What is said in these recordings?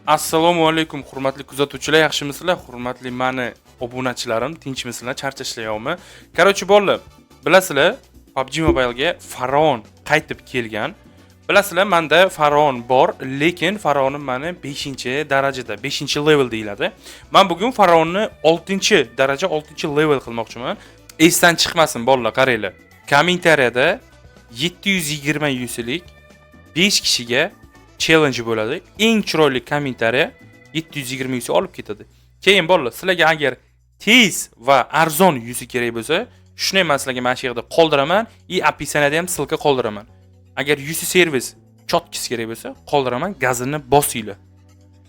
Assalomu alaykum hurmatli kuzatuvchilar, yaxshimisizlar? Hurmatli mani obunachilarim, tinchmisizlar? Charchashlayapmi? Qarochi bolalar, bilasizlar, PUBG Mobile ga Faraon qaytib kelgan. Bilasizlar, menda Faraon bor, lekin Faraonim meni 5-darajada, 5-level deyiladi. Men bugun Faraonni 6-daraja, 6-level qilmoqchiman. Esdan chiqmasin bolalar, qaranglar. Kommentariyada 720 yuslik 5 kishiga challenge bo'ladi. Eng chiroyli kommentariya 720 yuzi olib ketadi. Keyin bolalar, sizlarga agar tez va arzon yuzi kerak bo'lsa, shuni men sizlarga mana shu yerda qoldiraman, описаниеda ham ссылка qoldiraman. Agar yuzi servis chotkisi kerak bo'lsa, qoldiraman, gazini bosinglar.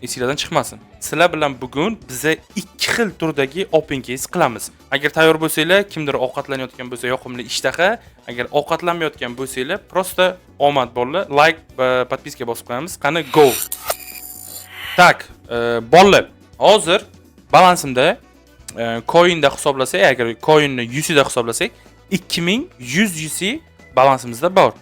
Esingizdan chiqmasin. Sizlar bilan bugun biza 2 xil turdagi open case qilamiz. Agar tayyor bo'lsanglar, kimdir ovqatlanayotgan bo'lsa, yoqimli ishtaha, agar ovqatlanmayotgan bo'lsanglar, prosta omad bolalar, like va podpiska bosib qo'yamiz. Qani go. Tak, bolalar, hozir balansimda coinda hisoblasak, agar coinni yuzida hisoblasak, 2100 yuzi balansimizda bor.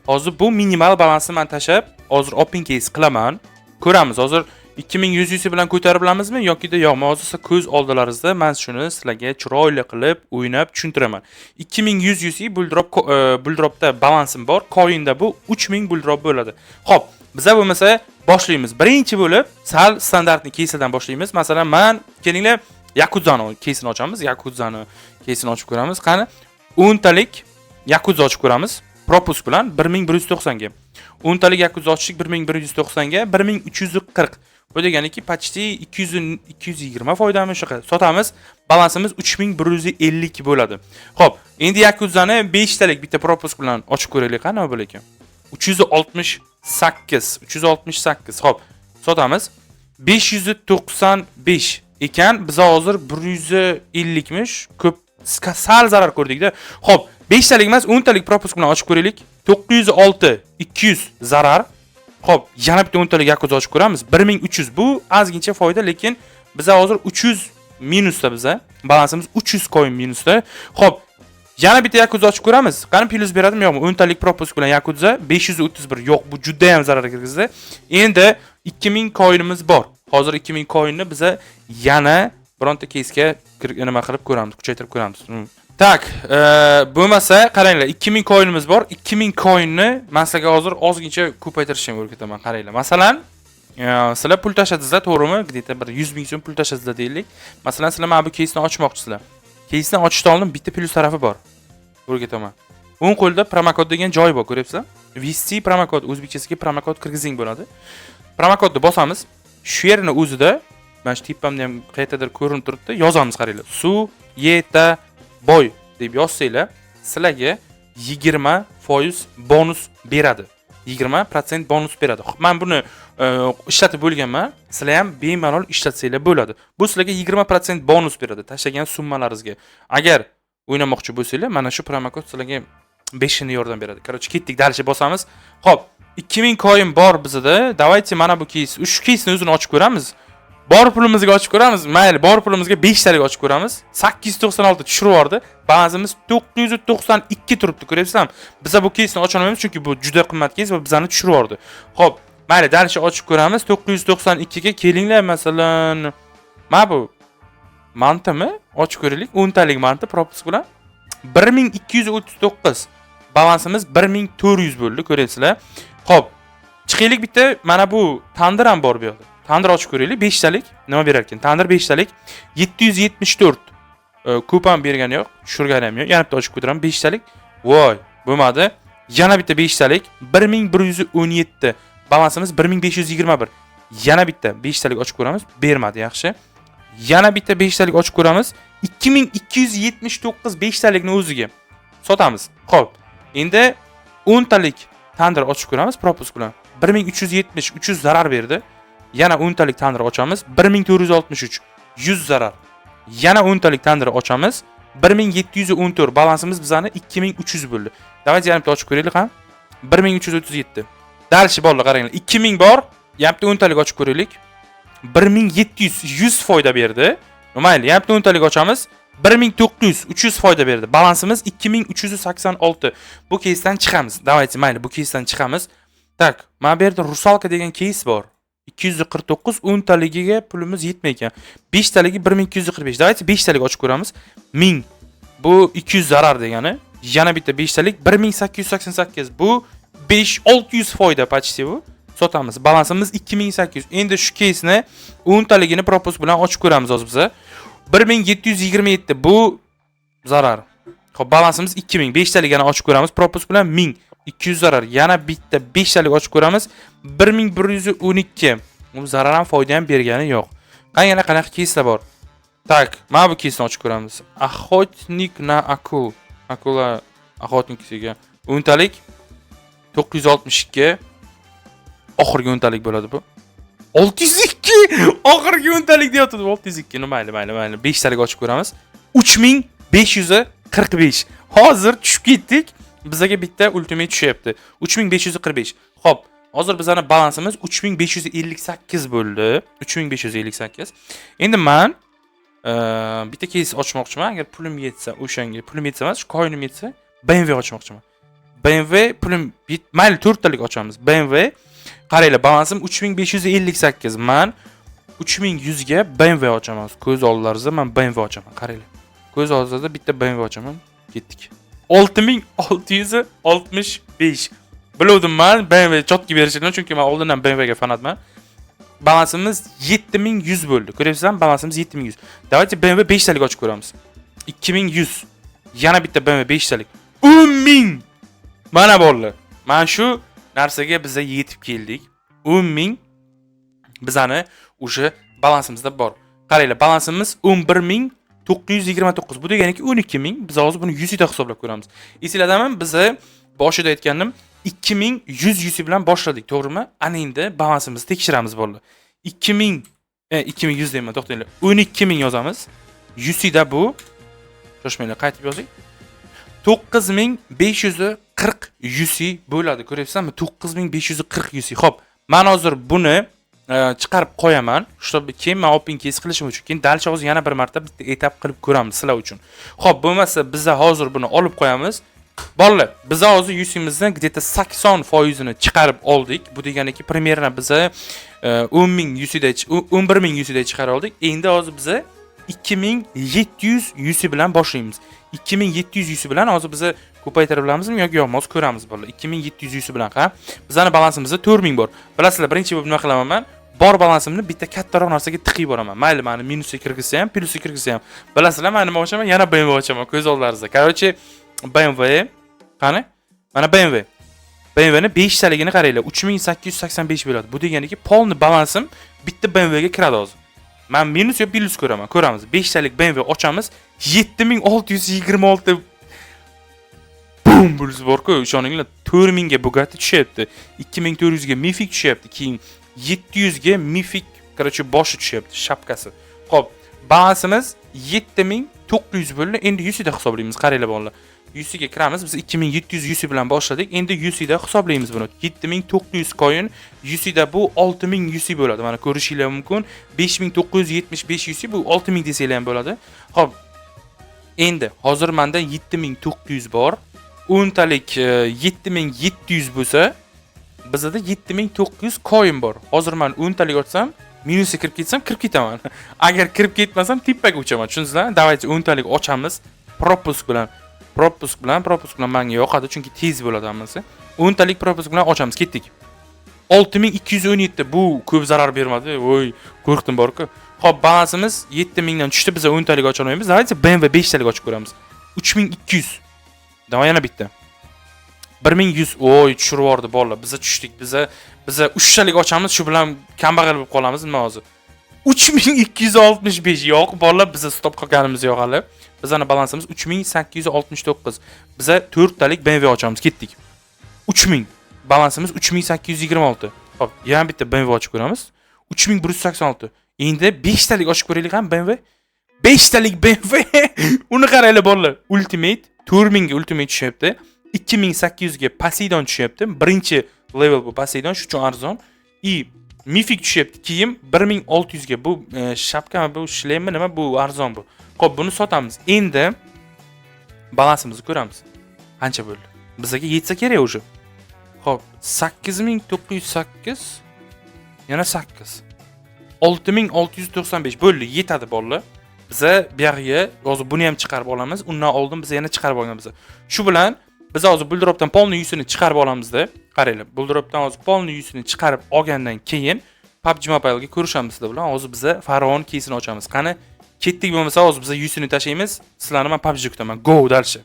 Hozir bu minimal balansni men tashab, hozir open case qilaman. Ko'ramiz, hozir 2100 yuzi bilan ko'tarib olamizmi yoki-da yo'qmi? Hozir ko'z oldilaringizda men shuni sizlarga chiroyli qilib o'ynab tushuntiraman. 2100 yuzi bulldropda balansim bor. Coinda bu 3000 bulldrop bo'ladi. Xo'p, biz bo'lmasa boshlaymiz. Birinchi bo'lib sal standartni casedan boshlaymiz. Masalan, men kelinglar Yakuzani caseini ochamiz. Yakuzani caseini ochib ko'ramiz. Qani 10 talik Yakuza ochib ko'ramiz. Propus bilan 1190 ga. 10 talik Yakuza ochishlik 1190 ga 1340. Bu deganiki почти 220 foydami shunaqa sotamiz. Balansimiz 3150 bo'ladi. Xo'p, endi Yakuzani 5 talik bitta propus bilan ochib ko'raylik, qani bo'lar ekan. 368. Xo'p, sotamiz. 595 ekan, biz hozir 150 mish, ko'p sal zarar ko'rdik-da. Xo'p, 5 talik emas, 10 talik propus bilan ochib ko'raylik. 906, 200 zarar. Xo'p, yana bitta 10 talik Yakuza ochib ko'ramiz. 1300. Bu ozgincha foyda, lekin biz hozir 300 minusda biza. Balansimiz 300 coin minusda. Xo'p, yana bitta Yakuza ochib ko'ramiz. Qani plus beradimi yo'qmi? 10 talik propus bilan Yakuza 531. Yo'q, bu juda ham zarar kirgizdi. Endi 2000 coinimiz bor. Hozir 2000 coinni biza yana bironta case'ga nima qilib ko'ramiz, kuchaytirib ko'ramiz. Tak, bo'lmasa qaranglar, 2000 coinimiz bor. 2000 coinni men sizlarga hozir ozgincha ko'paytirishni o'rgataman, qaranglar. Masalan, sizlar pul tashladingizlar, to'g'rimi? Где-то bir 100 ming so'm pul tashladingizlar deylik. Masalan, sizlar mana bu case'ni ochmoqchisizlar. Case'ni ochishdan oldin bitta plus tarafi bor. O'rgataman. O'ng qo'lda promokod degan joy bor, ko'ryapsizlar? VC promokod, o'zbekchasiga promokod kirgizing bo'ladi. Promokodni bosamiz. Shu yerni o'zida, mana shu tipamda ham qayerdadir ko'rinib turibdi, yozamiz, qaranglar. Suyeta boy deb yozsanglar, sizlarga 20% bonus beradi. 20% bonus beradi. Men buni ishlatib bo'lganman. Sizlar ham bemalol ishlatsanglar bo'ladi. Bu sizlarga 20% bonus beradi tashlagan summalaringizga. Agar o'ynamoqchi bo'lsanglar, mana shu promokod sizlarga 5 ni yordam beradi. Qarochi ketdik, dalcha bosamiz. Xo'p, 2000 coin bor bizda. Давайте mana bu case, shu case'ni o'zini ochib ko'ramiz. Bor pulimizga ochib ko'ramiz. Mayli, bor pulimizga 5 talik ochib ko'ramiz. 896 tushirib yubordi. Balansimiz 992 turibdi, ko'ryapsizmi? Biz bu case'ni ocha olmaymiz chunki bu juda qimmat case va bizani tushirib yubordi. Xo'p, mayli, dalcha ochib ko'ramiz. 992 ga kelinglar, masalan, mana bu mantimi ochib ko'raylik. 10 talik manti propus bilan 1239. Balansimiz 1400 bo'ldi, ko'ryapsizlar. Xo'p, chiqaylik bitta mana bu tandir ham bor bu yerda. Tandir ochib ko'raylik, 5 talik. Nima berar ekan? Tandir 5 talik 774. Kupon bergani yo'q, tushirgani ham yo'q. Yana bitta ochib ko'tiraman, 5 talik. Voy, bo'lmadi. Yana bitta 5 talik 1117. Balansimiz 1521. Yana bitta 5 talik ochib ko'ramiz, bermadi, yaxshi. Yana bitta 5 talik ochib ko'ramiz, 2279 5 talikni o'ziga sotamiz. Xo'p, endi 10 talik tandir ochib ko'ramiz propus bilan. 1370, 300 zarar berdi. Yana 10 talik tandir ochamiz, 1463, 100 zarar. Yana 10 talik tandir ochamiz, 1714. Balansimiz bizani 2300 bo'ldi. Davайте yana bitta ochib ko'raylik, ha? 1337. Dalchi bolalar, qaranglar. 2000 bor, yana bitta 10 talik ochib ko'raylik. 1700, 100 foyda berdi. Mayli, yana bitta 10 talik ochamiz. 1900, 300 foyda berdi. Balansimiz 2386. Bu case'dan chiqamiz. Davайте, mayli, bu case'dan chiqamiz. Tak, mana bu yerda Rusalka degan case bor. 249, 10 taligiga pulimiz yetmay ekan. 5 taligi 1245. Davaychi 5 talik ochib ko'ramiz. 1000. Bu 200 zarar degani. Yana bitta 5 talik 1888. Bu 5-600 foyda почти bu. Sotamiz. Balansimiz 2800. Endi shu keysni 10 taligini propus bilan ochib ko'ramiz hozir biz. 1727 bu zarar. Xo'p, balansimiz 2000. 5 taligini ochib ko'ramiz propus bilan 1000. 200 zarar. Yana bitta 5 talik ochib ko'ramiz. 1112. Bu zarar ham foyda ham bergani yo'q. Yana qanaqa keyslar bor? Tak, mana bu keysni ochib ko'ramiz. Охотник на акул. Akula охотникisiga 10 talik 962. Oxirgi 10 talik bo'ladi bu. 602. Oxirgi 10 talik deyapti. 602. Mayli. 5 talik ochib ko'ramiz. 3545. Hozir tushib ketdik. Bizga bitta ultimate tushyapti. 3545. Xo'p, hozir bizning balansimiz 3558 bo'ldi. 3558. Endi men bitta keys ochmoqchiman. Agar pulim yetsa, o'shanga pulim yetsa emas, coinim yetsa, BMW ochmoqchiman. BMW pulim mayli 4 talik ochamiz. BMW qaranglar, balansim 3558. Men 3100 ga BMW ochaman. Ko'z oldlaringizda men BMW ochaman. Qaranglar. Ko'z oldingizda bitta BMW ochaman. Ketdik. 6665. Biluvdim men BMW chotki berishini, chunki men oldindan BMW ga fanatman. Balansimiz 7100 bo'ldi. Ko'ryapsizmi? Balansimiz 7100. Davaychi BMW 5 talik ochib ko'ramiz. 2100. Yana bitta BMW 5 talik. 10000. Mana bo'ldi. Mana shu narsaga biz yetib keldik. 10000 bizani o'sha balansimizda bor. Qaranglar, balansimiz 11929. Bu deganiki 12000. Biz hozir buni 100 da hisoblab ko'ramiz. Esinglardami? Biz boshida aytgandim, 2100 bilan boshladik, to'g'rimi? Ana endi balansimizni tekshiramiz bo'ldi. 2100 deyman, to'xtanglar. 12000 yozamiz. 100 da bu. Shoshmanglar, qaytib yozing. 9540 100 bo'ladi. Ko'ryapsizmi? 9540 100. Xo'p, men hozir buni chiqarib qo'yaman. Чтобы keyin men open case qilishim uchun, keyin dalcha hozir yana bir marta bitta etap qilib ko'ramiz sizlar uchun. Xo'p, bo'lmasa biz hozir buni olib qo'yamiz. Bolalar, biz hozir 100imizdan где-то 80% ni chiqarib oldik. Bu deganiki примерно biz 10000 da 11100 da chiqarib oldik. Endi hozir biz 2700 bilan boshlaymiz. 2700 bilan hozir biz ko'paytira olamizmi yoki yo'qmi? Hozir ko'ramiz bolalar. 2700 bilan ha. Bizning balansimizda 4000 bor. Bilasizlar, birinchi bo'lib nima qilaman men? Bor balansimni bitta kattaroq narsaga tiqib boraman. Mayli, meni minusga kirgizsa ham, plusga kirgizsa ham. Bilasizlar, men nima ochaman? Yana BMW ochaman ko'z oldlaringizda. Короче, BMW qani? Mana BMW. BMWni 5 taligini qaranglar, 3885 bo'ladi. Bu deganiki polni balansim bitta BMW ga kiradi hozir. Men minus yo plus ko'raman. Ko'ramiz. 5 talik BMW ochamiz. 7626 bum bulus bor-ku, ishoninglar, 4000 ga Bugatti tushyapti. 2400 ga Mifik tushyapti. Keyin 700 ga Mifik, короче, boshi tushyapti, shapkasi. Xo'p, balansimiz 7900 bo'ldi. Endi 100 da hisoblaymiz. Qaranglar bolalar. 100 ga kiramiz. Biz 2700 bilan boshladik. Endi 100 da hisoblaymiz buni. 7900 coin, 100 da bu 6100 bo'ladi. Mana ko'rishinglar mumkin. 5975 100 bu 6000 desanglar ham bo'ladi. Xo'p. Endi hozir menda 7900 bor. 10 talik 7700 bo'lsa, bizda 7900 coin bor. Hozir men 10 talik ochsam, minusga kirib ketsam, kirib ketaman. Agar kirib ketmasam, tepaga uchaman. Tushundingizmi? Davaychi 10 talik ochamiz. Propus bilan menga yoqadi, chunki tez bo'ladi hammasi. 10 talik propus bilan ochamiz, ketdik. 6217 bu ko'p zarar bermadi. Voy, qo'rqdim bor-ku. Xo'p, balansimiz 7000 dan tushdi. Biz 10 talik ocha olmaymiz. Davaychi BMW 5 talik ochib ko'ramiz. 3200. Davay yana bitta. 1100. Oy, tushirib yubordi bolalar. Biz tushdik. Biz 3 talik ochamiz, shu bilan kambag'al bo'lib qolamiz nima hozir. 3265 yo'q, bolalar, biz stop qilganimiz yo'q hali. Bizning balansimiz 3869. Biz 4 talik BMW ochamiz, ketdik. 3000. Balansimiz 3826. Xo'p, yana bitta BMW ochib ko'ramiz. 3186. Endi 5 talik ochib ko'raylik ham BMW. 5 talik BMW. Uni qaranglar bolalar. Ultimate 4000 ga ultimate tushyapti. 2800 ga Poseidon tushyapti. Birinchi level bu Poseidon, shu uchun arzon. Mifik tushyapti. Keyin 1600 ga bu shapkami, bu shlemmi nima, bu arzon bu. Xo'p, buni sotamiz. Endi balansimizni ko'ramiz. Qancha bo'ldi? Bizga yetsa kerak o'sha. Xo'p, 8908 yana 8. 6695 bo'ldi, yetadi bolalar. Biza bu yerga hozir buni ham chiqarib olamiz. Undan oldin biz yana chiqarib olganmiz. Shu bilan biz hozir bulduropdan polni yuzini chiqarib olamizda. Qaranglar, bulduropdan hozir polni yuzini chiqarib olgandan keyin PUBG Mobile'ga ko'rishamiz sizlar bilan. Hozir biza Faraon keysini ochamiz. Qani, ketdik bo'lmasa hozir biza yuzini tashlaymiz. Sizlarni men PUBG kutaman. Go dalshi.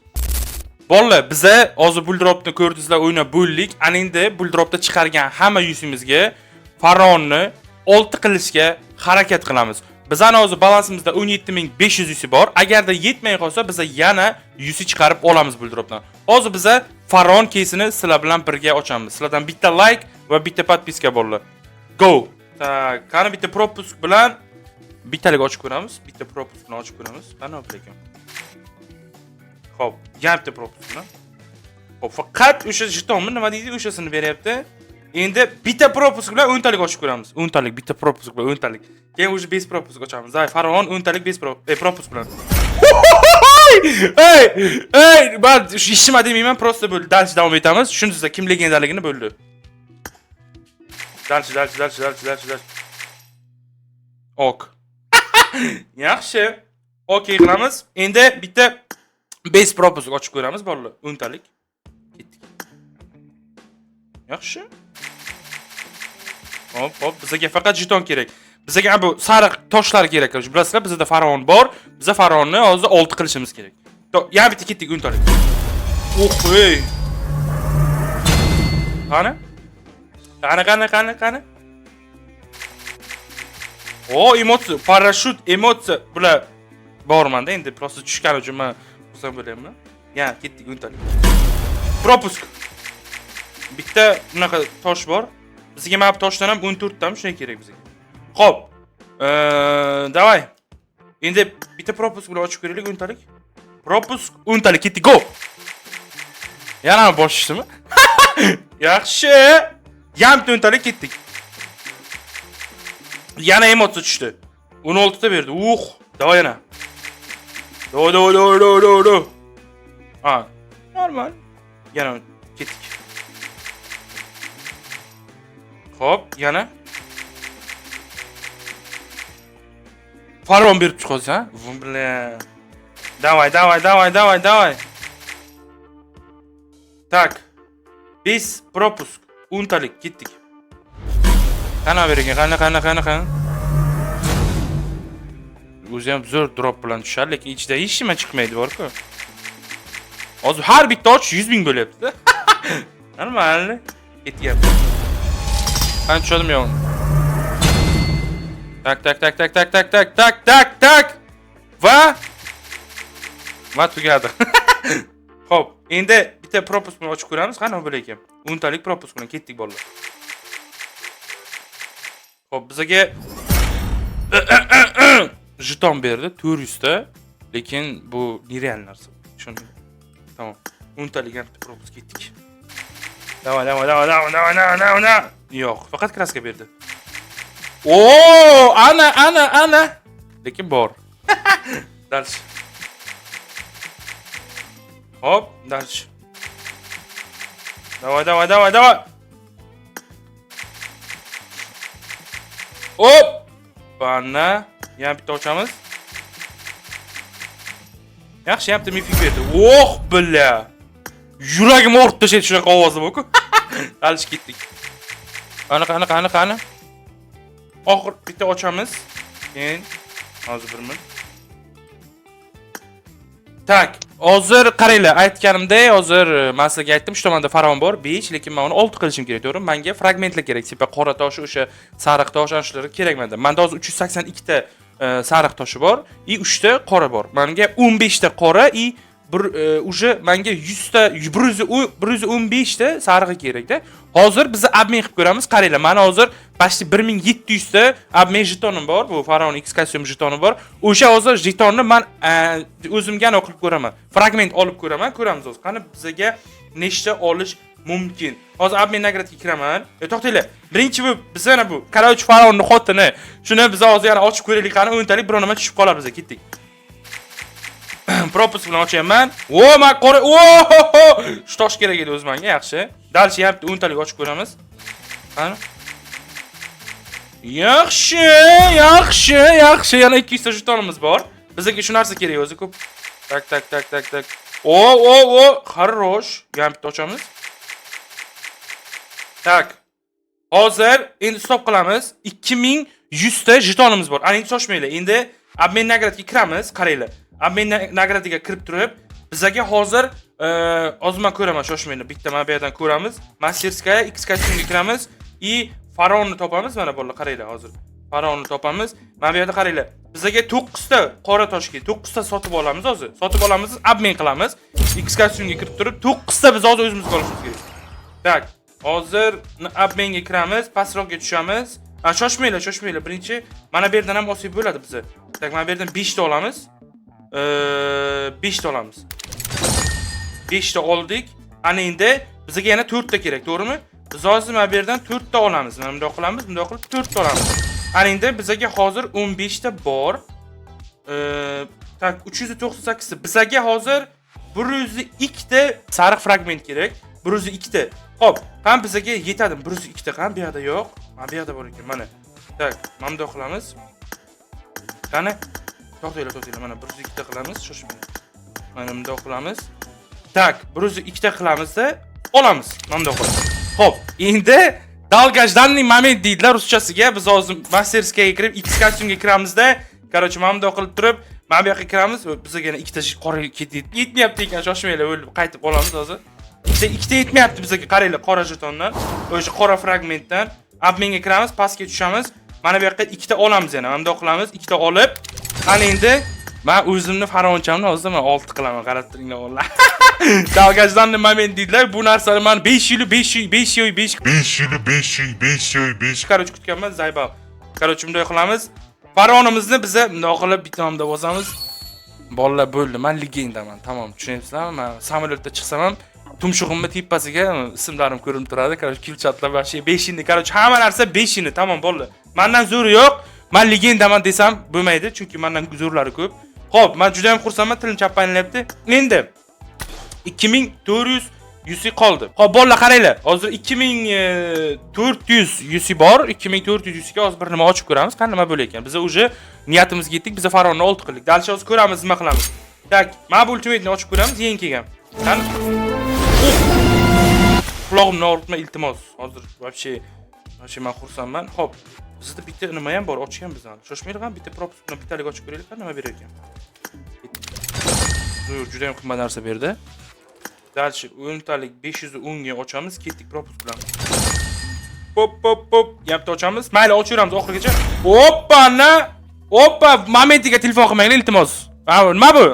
Bolalar, biza hozir bulduropni ko'rdingizlar, o'ynab bo'ldik. Ana endi bulduropda chiqargan hamma yuzimizga Faraonni 6 qilishga harakat qilamiz. Bizning hozir balansimizda 17500 yusi bor. Agarda yetmay qolsa, biz yana yusi chiqarib olamiz bulduropdan. Hozir biza Faraon keysini sizlar bilan birga ochamiz. Sizlardan bitta like va bitta podpiska bolalar. Go. Tak, qani bitta propusk bilan bittalik ochib ko'ramiz. Bitta propusk bilan ochib ko'ramiz. Qani lekin. Xo'p, yana propusk bilan. Xo'p, faqat o'sha jetonmi nima deydi, o'shasini beryapti. Endi bitta propusk bilan 10 talik ochib ko'ramiz. 10 talik bitta propusk bilan 10 talik. Keyin o'sha 5 propusk ochamiz. Zay Faraon 10 talik 5 propusk bilan. Ey, ben ishima demayman, prosta bo'ldi. Dalchi davom etamiz. Shuningizda kim legendaligini bo'ldi. Dalchi. Ok. Yaxshi. Okey qilamiz. Endi bitta 5 propusk ochib ko'ramiz bolalar. 10 talik. Ketdik. Yaxshi. Hop, bizga faqat jeton kerak. Bizga bu sariq toshlar kerak. Bilasizlar, bizda Faraon bor. Biza Faraonni hozir 6 qilishimiz kerak. Yana bitta ketdik 10 talik. Ey. Qani? O, emotsiya, parashyut emotsiya bular bormanda endi prosta tushgan uchun men xursand bo'lyapman. Yana ketdik 10 talik. Propusk. Bitta bunaqa tosh bor. Bizga mana bu toshdan ham 14 tami shunday kerak bizga. Xo'p. Davay. Endi bitta propusk bilan ochib ko'raylik 10 talik. Propusk 10 talik ketdi. Go. Yana boshdimi? Yaxshi. Yana 10 talik ketdik. Yana emotsiya tushdi. 16 ta berdi. Davay yana. Do. Ha. Normal. Yana ketdik. Hop, yana. Faraon berib chiqolsa, vum bilan. Davay. Tak. 5 propusk, 10 talik ketdik. Qana bering, qana. O'zi ham zo'r drop bilan tushar, lekin ichida hech nima chiqmaydi bor-ku. Hozir har bitta och 100 ming bo'lyapti. Normal. Ketyapti. Qani tushadimi yo'q? Tak. Va tugadi. Xo'p, endi bitta propusk bilan ochib ko'ramiz. Qani bo'lar ekan? 10 talik propusk bilan ketdik bolalar. Xo'p, bizga jeton berdi 400 ta, lekin bu nereal narsa. Tushundingmi? Tamam. 10 talik propusk ketdik. Davay. Yo'q, faqat kraska berdi. Ana. Lekin bor. Dalsh. Hop, dalsh. Davay. Hop. Bana, yana bitta ochamiz. Yaxshi, yapti mifik berdi. Billa. Yuragim o'rib tashlaydi shunaqa ovozi bu-ku. Dalsh ketdik. Qani. Oxir bitta ochamiz. Keyin hozir 1 minut. Tak, hozir qaranglar, aytganimdek, hozir men sizga aytdim, shu tomonda Faraon bor, 5, lekin men uni 6 qilishim kerak, to'g'rimi? Menga fragmentlar kerak, tipa qora tosh, o'sha sariq tosh, shular kerak menda. Menda hozir 382 ta sariq toshi bor, 3 ta qora bor. Menga 15 ta qora, уже menga 100 ta 115 ta sarig'i kerak-da. Hozir biz obmen qilib ko'ramiz. Qaranglar, mana hozir почти 1700 ta obmen jetonim bor. Bu Faraon X kostyum jetoni bor. O'sha hozir jetonni men o'zimga qilib ko'raman. Fragment olib ko'raman. Ko'ramiz hozir. Qani bizga nechta olish mumkin? Hozir obmen nagradga kiraman. To'xtanglar. Birinchi bu biz yana bu Karaoch Faraonning xotini. Shuni biz hozir yana ochib ko'raylik. Qani 10 talik bironoma tushib qolar bizga. Ketdik. Propusk bilan ochaman. Men qora. Shu tosh kerak edi o'z menga, yaxshi. Dalshi ham 10 talik ochib ko'ramiz. Qani? Yaxshi, yaxshi, yaxshi. Yana 200 ta jetonimiz bor. Bizga shu narsa kerak o'zi ko'p. Tak. O. Xarosh. Yana bitta ochamiz. Tak. Hozir endi stop qilamiz. 2100 ta jetonimiz bor. Ana endi shoshmanglar. Endi obmen nagradiga kiramiz, qaranglar. Obmen nagradiga kirib turib, bizga hozir ozman ko'raman, shoshmanglar. Bitta mana bu yerdan ko'ramiz. Masterskaya X kostyumga kiramiz. Faraonni topamiz, mana bolalar qaranglar hozir. Faraonni topamiz. Mana bu yerda qaranglar. Bizga 9 ta qora toshga 9 ta sotib olamiz hozir. Sotib olamiz, obmen qilamiz. X kostyumga kirib turib 9 ta biz hozir o'zimizga olishimiz kerak. Tak. Hozir obmenga kiramiz, pastroqqa tushamiz. Shoshmanglar. Birinchi mana bu yerdan ham olsak bo'ladi bizga. Tak, mana bu yerdan 5 ta olamiz. 5 ta olamiz. 5 ta oldik. Ana endi bizga yana 4 ta kerak, to'g'rimi? Biz hozir mana bu yerdan 4 ta olamiz. Mana bunday qilamiz, bunday qilib 4 ta olamiz. Ana endi bizga hozir 15 ta bor. Tak, 398 ta. Bizga hozir 102 ta sariq fragment kerak. 102 ta. Hop, ham bizga yetadi. 102 ta ham bu yerda yo'q. Mana bu yerda bor ekan, mana. Tak, mana bunday qilamiz. Qani? To'xtanglar, mana 102 ta qilamiz, shoshmanglar. Mana bunday qilamiz. Tak, 102 ta qilamizda olamiz. Mana bunday qilamiz. Hop, endi dalgajdanning moment deydilar ruschasiga. Biz hozir masterskaga kirib, X kostyumga kiramizda, qarochi mana bunday qilib turib, mana bu yoqqa kiramiz. Bizga yana ikkita qora yetmayapti ekan, shoshmanglar, o'lib qaytib olamiz hozir. Ikkita yetmayapti bizga, qaranglar, qora jetondan, o'sha qora fragmentdan obmenga kiramiz, pastga tushamiz. Mana bu yoqqa ikkita olamiz yana. Mana bunday qilamiz, ikkita olib, ana endi men o'zimni faronchamni hozir men 6 qilaman, qarab turinglar o'g'illar. Dalgajdanni moment deydilar. Bu narsani men 5 yil qarochi kutganman, Zayba. Qarochi bunday qilamiz. Faronimizni biza bunday qilib bitamda bosamiz. Bolalar bo'ldi. Men legendaman. Tamom, tushunyapsizlarmi? Men samolyotda chiqsam ham tumshug'imni tepasiga ismlarim ko'rinib turadi. Qarochi kilchatlar va shay 5 yilni, qarochi hamma narsa 5 yilni, tamom bo'ldi. Mendan zo'ri yo'q. Men legendaman desam bo'lmaydi, chunki mendan zo'rlari ko'p. Xo'p, men juda ham xursandman, tilim chappanilyapti. Endi 2400 UC qoldi. Xo'p, bolalar qaranglar. Hozir 2400 UC bor. 2400 UC ga hozir bir nima ochib ko'ramiz, qani nima bo'lar ekan. Biz uje niyatimizga yetdik. Biz faronni 6 qildik. Dalcha hozir ko'ramiz, nima qilamiz. Tak, mana bu ultimate'ni ochib ko'ramiz, yangi kelgan. Qani? Quloqimni og'ritma, iltimos. Hozir вообще men xursandman. Xo'p, bizda bitta nima ham bor, ochgan bizdan. Shoshmanglar, ham bitta propusni bittalik ochib ko'raylik, nima berar ekan. Zo'r, juda ham qimmat narsa berdi. Dalchi 10 talik 510 ga ochamiz, ketdik propus bilan. Pop, yapta ochamiz. Mayli, ochaveramiz oxirigacha. Hoppa, momentiga telefon qilmanglar, iltimos. Nima bu?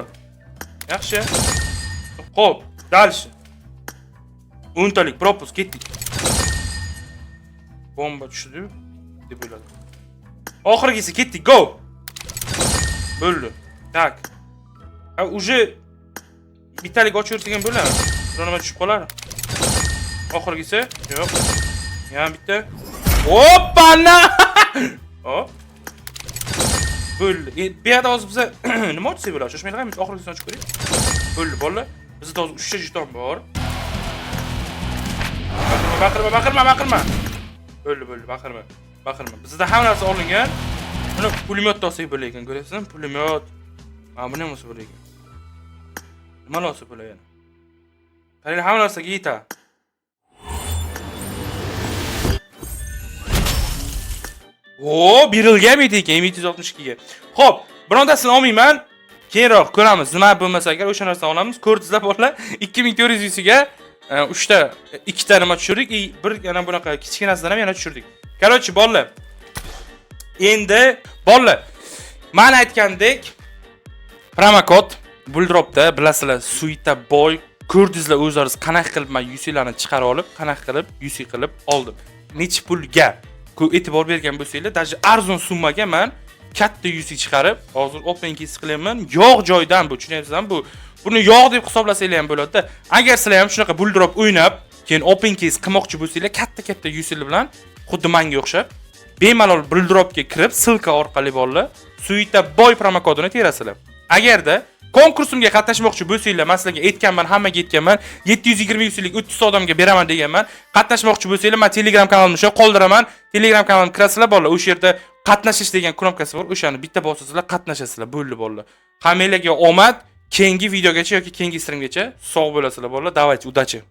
Yaxshi. Xo'p, dalchi 10 talik propus ketdik. Bomba tushdi deb o'yladim. Oxirgisi ketdik, go. Bo'ldi. Tak. Uje bittalik ochaversak ham bo'ladi. Nima tushib qolar? Oxirgisi? Yo'q. Yana bitta. Hoppana! Hop. Bo'ldi. Bu yerda hozir biz nima ochsak bo'ladi? Shoshmanglar, men oxirgisini ochib ko'ray. Bo'ldi, bolalar. Bizda hozir 3 ta jeton bor. Baqirma. Bo'ldi, baqirma. Bizda hamma narsa olingan. Buni pulemyot olsak bo'lar ekan, ko'ryapsizmi? Pulemyot. Mana buni ham olsa bo'lar ekan. Nima olsa bo'lar ekan? Qarang, hamma narsaga yetadi. Berilgan edi ekan 762 ga. Xo'p, birontasini olmayman. Keyinroq ko'ramiz. Nima bo'lmasa agar o'sha narsani olamiz. Ko'rdingizlar bolalar, 2400 ga 3 ta 2 ta nima tushirdik, bir yana bunaqa kichkinasidan ham yana tushirdik. Qarochi bolalar. Endi bolalar, men aytgandek promokod Bulldropda bilasizlar, Suita Boy ko'rdingizlar, o'zlaringiz qanaqa qilib men UC'larni chiqarib olib, qanaqa qilib UC qilib oldim. Necha pulga e'tibor bergan bo'lsanglar, даже arzon summaga men katta UC chiqarib, hozir open case qilyapman. Yo'q joydan bu, tushunyapsizmi? Buni yo'q deb hisoblasanglar ham bo'ladi-da. Agar sizlar ham shunaqa Bulldrop o'ynab, keyin open case qilmoqchi bo'lsanglar, katta UC'lar bilan xuddi menga o'xshab bemalol Bulldropga kirib, silka orqali bolalar Suita Boy promokodini terasizlar. Agarda konkursimga qatnashmoqchi bo'lsanglar, men sizlarga aytganman, hammaga aytganman, 720 yuksalik 30 odamga beraman deganman. Qatnashmoqchi bo'lsanglar, men Telegram kanalimni shu qoldiraman. Telegram kanalimga kirasizlar bolalar, o'sha yerda qatnashish degan knopkasi bor. O'shani bitta bosasizlar, qatnashasizlar, bo'ldi bolalar. Hammanglarga omad, keyingi videogacha yoki keyingi streamgacha sog' bo'lasizlar bolalar. Давайте, удачи.